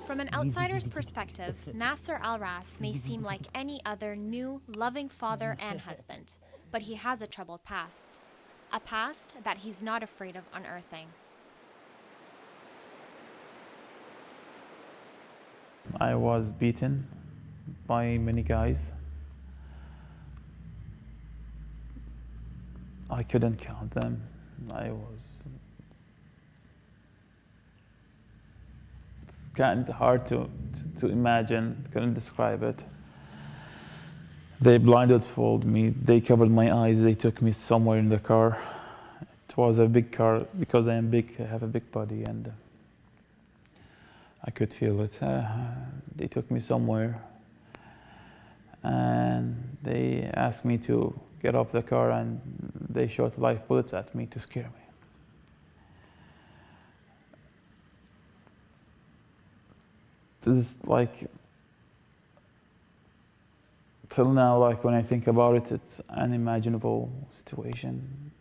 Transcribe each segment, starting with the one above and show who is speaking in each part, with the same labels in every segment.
Speaker 1: From an outsider's perspective, Naser al-Ras may seem like any other new, loving father and husband, but he has a troubled past. A past that he's not afraid of unearthing.
Speaker 2: I was beaten by many guys. I couldn't count them. It's kind of hard to imagine, couldn't describe it. They blindfolded me, they covered my eyes, they took me somewhere in the car. It was a big car, because I am big, I have a big body, and I could feel it. They took me somewhere, and they asked me to get off the car, and they shot live bullets at me to scare me. This is like, till now, like when I think about it, it's an unimaginable situation.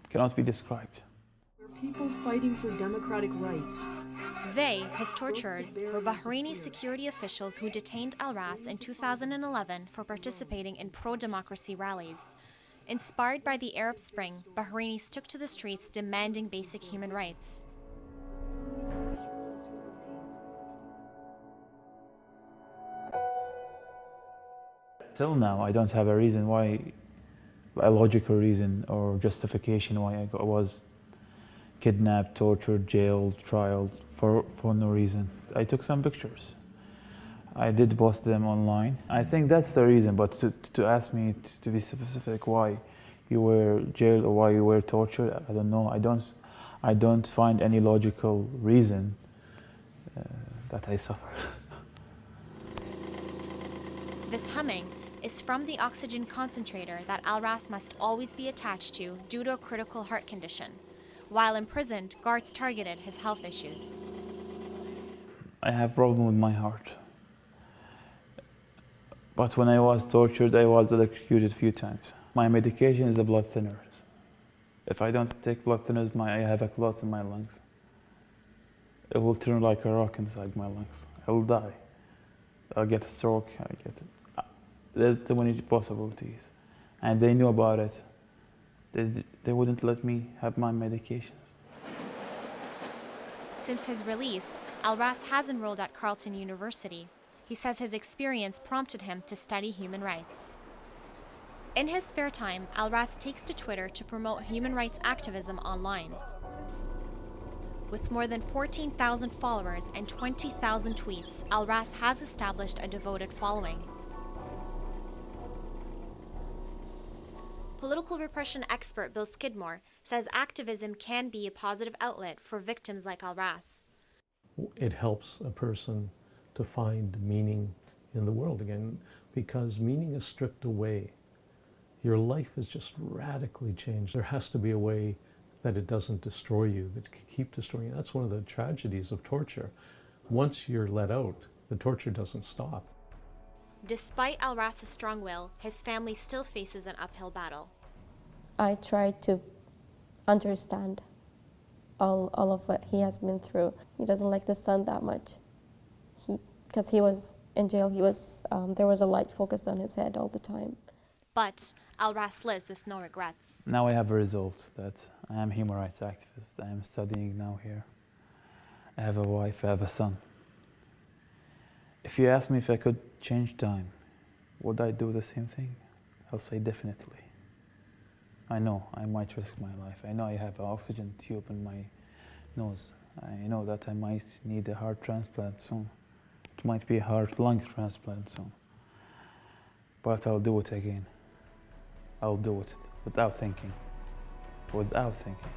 Speaker 2: It cannot be described.
Speaker 3: People fighting for democratic rights.
Speaker 1: They, his torturers, were Bahraini security officials who detained al-Ras in 2011 for participating in pro-democracy rallies. Inspired by the Arab Spring, Bahrainis took to the streets demanding basic human rights.
Speaker 2: Till now, I don't have a reason why, a logical reason or justification why I was kidnapped, tortured, jailed, trialed for no reason. I took some pictures. I did post them online. I think that's the reason, but to ask me to be specific why you were jailed or why you were tortured, I don't know. I don't find any logical reason that I suffered.
Speaker 1: This humming is from the oxygen concentrator that al-Ras must always be attached to due to a critical heart condition. While imprisoned, guards targeted his health issues.
Speaker 2: I have problem with my heart. But when I was tortured, I was electrocuted a few times. My medication is a blood thinner. If I don't take blood thinners, I have a clot in my lungs. It will turn like a rock inside my lungs. I will die. I'll get a stroke. There's too many possibilities. And they knew about it. They wouldn't let me have my medications.
Speaker 1: Since his release, al-Ras has enrolled at Carleton University. He says his experience prompted him to study human rights. In his spare time, al-Ras takes to Twitter to promote human rights activism online. With more than 14,000 followers and 20,000 tweets, al-Ras has established a devoted following. Political repression expert Bill Skidmore says activism can be a positive outlet for victims like al-Ras.
Speaker 4: It helps a person to find meaning in the world again, because meaning is stripped away. Your life is just radically changed. There has to be a way that it doesn't destroy you, that it can keep destroying you. That's one of the tragedies of torture. Once you're let out, the torture doesn't stop.
Speaker 1: Despite al-Ras's strong will, his family still faces an uphill battle.
Speaker 5: I try to understand all of what he has been through. He doesn't like the sun that much. Because he was in jail, there was a light focused on his head all the time.
Speaker 1: But al-Ras lives with no regrets.
Speaker 2: Now I have a result that I am a human rights activist. I am studying now here. I have a wife, I have a son. If you ask me if I could change time, would I do the same thing? I'll say definitely. I know I might risk my life. I know I have an oxygen tube in my nose. I know that I might need a heart transplant soon. It might be a heart-lung transplant soon. But I'll do it again. I'll do it without thinking. Without thinking.